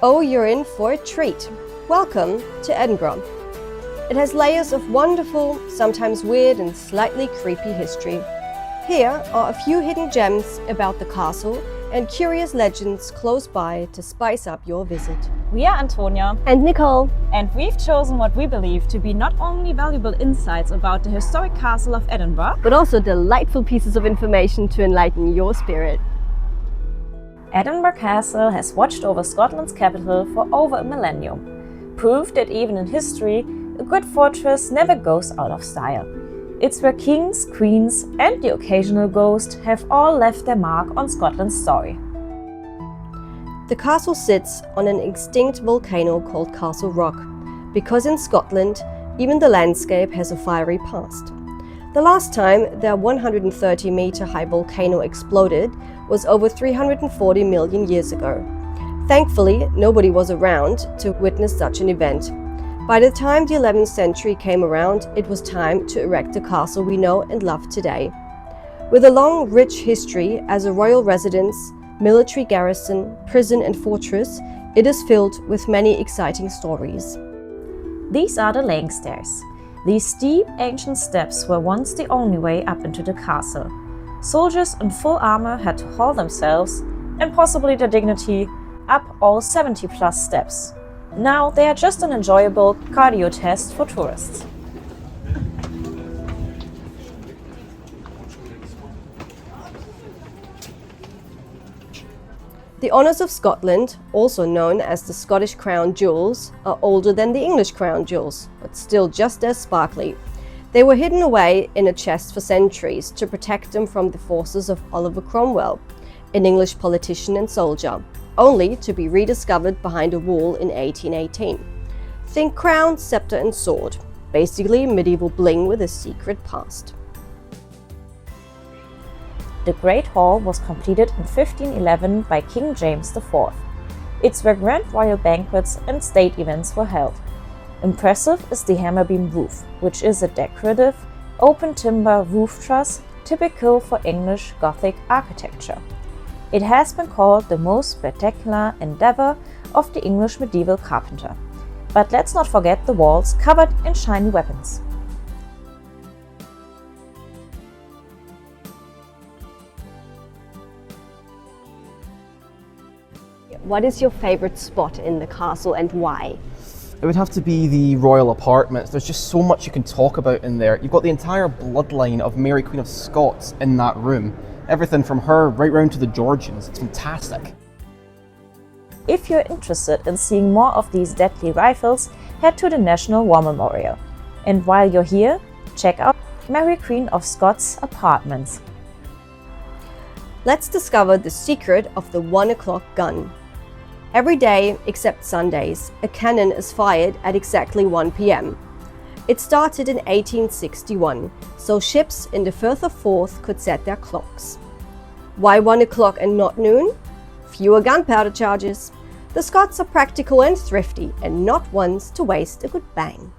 Oh, you're in for a treat. Welcome to Edinburgh. It has layers of wonderful, sometimes weird and slightly creepy history. Here are a few hidden gems about the castle and curious legends close by to spice up your visit. We are Antonia And Nicole. and we've chosen what we believe to be not only valuable insights about the historic castle of Edinburgh, But also delightful pieces of information to enlighten your spirit. Edinburgh Castle has watched over Scotland's capital for over a millennium. Proof that even in history, a good fortress never goes out of style. It's where kings, queens and the occasional ghost have all left their mark on Scotland's story. The castle sits on an extinct volcano called Castle Rock, because in Scotland, even the landscape has a fiery past. The last time their 130-meter high volcano exploded was over 340 million years ago. Thankfully, nobody was around to witness such an event. By the time the 11th century came around, it was time to erect the castle we know and love today. With a long, rich history as a royal residence, military garrison, prison and fortress, it is filled with many exciting stories. These are the laying stairs. These steep, ancient steps were once the only way up into the castle. Soldiers in full armor had to haul themselves, and possibly their dignity, up all 70-plus steps. Now they are just an enjoyable cardio test for tourists. The honours of Scotland, also known as the Scottish Crown Jewels, are older than the English Crown Jewels, but still just as sparkly. They were hidden away in a chest for centuries to protect them from the forces of Oliver Cromwell, an English politician and soldier, only to be rediscovered behind a wall in 1818. Think crown, scepter and sword, basically medieval bling with a secret past. The Great Hall was completed in 1511 by King James IV. It's where grand royal banquets and state events were held. Impressive is the hammerbeam roof, which is a decorative, open timber roof truss typical for English Gothic architecture. It has been called the most spectacular endeavor of the English medieval carpenter. But let's not forget the walls covered in shiny weapons. What is your favourite spot in the castle and why? It would have to be the royal apartments. There's just so much you can talk about in there. You've got the entire bloodline of Mary Queen of Scots in that room. Everything from her right round to the Georgians. It's fantastic. If you're interested in seeing more of these deadly rifles, head to the National War Memorial. And while you're here, check out Mary Queen of Scots apartments. Let's discover the secret of the 1 o'clock gun. Every day, except Sundays, a cannon is fired at exactly 1 p.m. It started in 1861, so ships in the Firth of Forth could set their clocks. Why 1 o'clock and not noon? Fewer gunpowder charges. The Scots are practical and thrifty, and not ones to waste a good bang.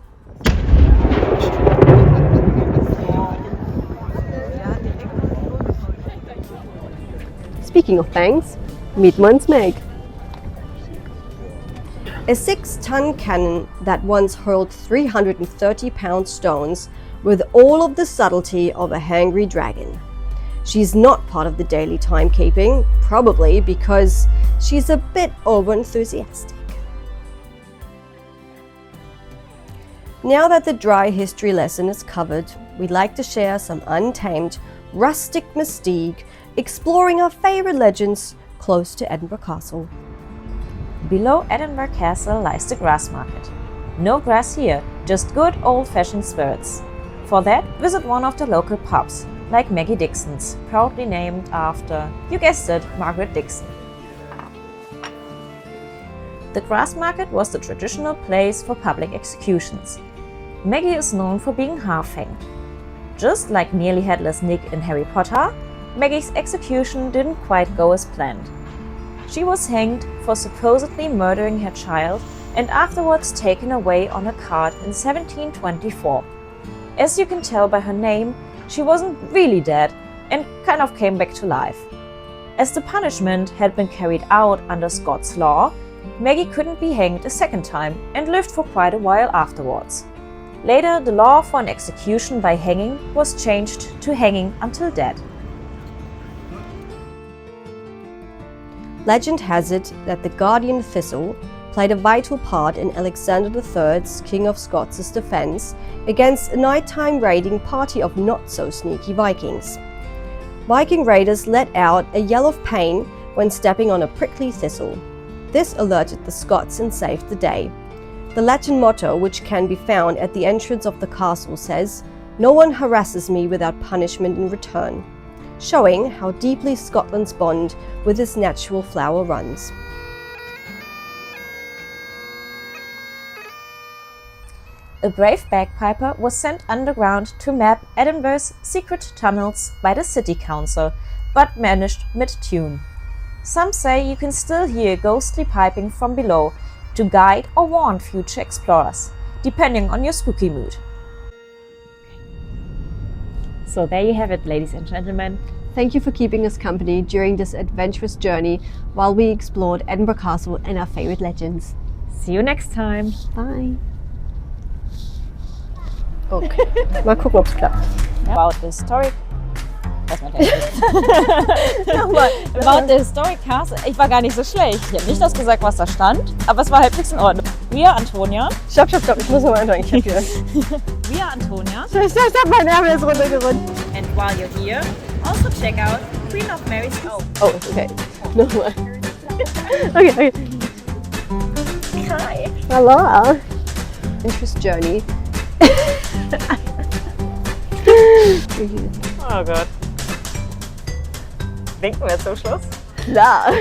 Speaking of bangs, meet one's Meg. A 6-ton cannon that once hurled 330-pound stones with all of the subtlety of a hangry dragon. She's not part of the daily timekeeping, probably because she's a bit over-enthusiastic. Now that the dry history lesson is covered, we'd like to share some untamed, rustic mystique, exploring our favourite legends close to Edinburgh Castle. Below Edinburgh Castle lies the grass market. No grass here, just good old-fashioned spirits. For that, visit one of the local pubs, like Maggie Dixon's, proudly named after, you guessed it, Margaret Dixon. The grass market was the traditional place for public executions. Maggie is known for being half-hanged. Just like nearly headless Nick in Harry Potter, Maggie's execution didn't quite go as planned. She was hanged for supposedly murdering her child and afterwards taken away on a cart in 1724. As you can tell by her name, she wasn't really dead and kind of came back to life. As the punishment had been carried out under Scots law, Maggie couldn't be hanged a second time and lived for quite a while afterwards. Later, the law for an execution by hanging was changed to hanging until dead. Legend has it that the guardian thistle played a vital part in Alexander III's, King of Scots' defense against a nighttime raiding party of not-so-sneaky Vikings. Viking raiders let out a yell of pain when stepping on a prickly thistle. This alerted the Scots and saved the day. The Latin motto, which can be found at the entrance of the castle, says, "No one harasses me without punishment in return," showing how deeply Scotland's bond with this natural flower runs. A brave bagpiper was sent underground to map Edinburgh's secret tunnels by the city council, but vanished mid-tune. Some say you can still hear ghostly piping from below to guide or warn future explorers, depending on your spooky mood. So there you have it, ladies and gentlemen. Thank you for keeping us company during this adventurous journey while we explored Edinburgh Castle and our favorite legends. See you next time. Bye. Okay, mal gucken, ob es klappt. About the historic... About the historic castle. Ich war gar nicht so schlecht. Ich habe nicht das gesagt, was da stand, aber es war halbwegs in Ordnung. Wir, Antonia. Stopp, ich muss nochmal anfangen. Ich hab hier. Wir, Antonia. Mein Ärmel ist runtergerutscht. And while you're here, also check out Queen of Mary's Oak. Oh, okay. Nochmal. Okay. Hi. Hello. Interest journey. Oh Gott. Winken wir zum Schluss? Klar.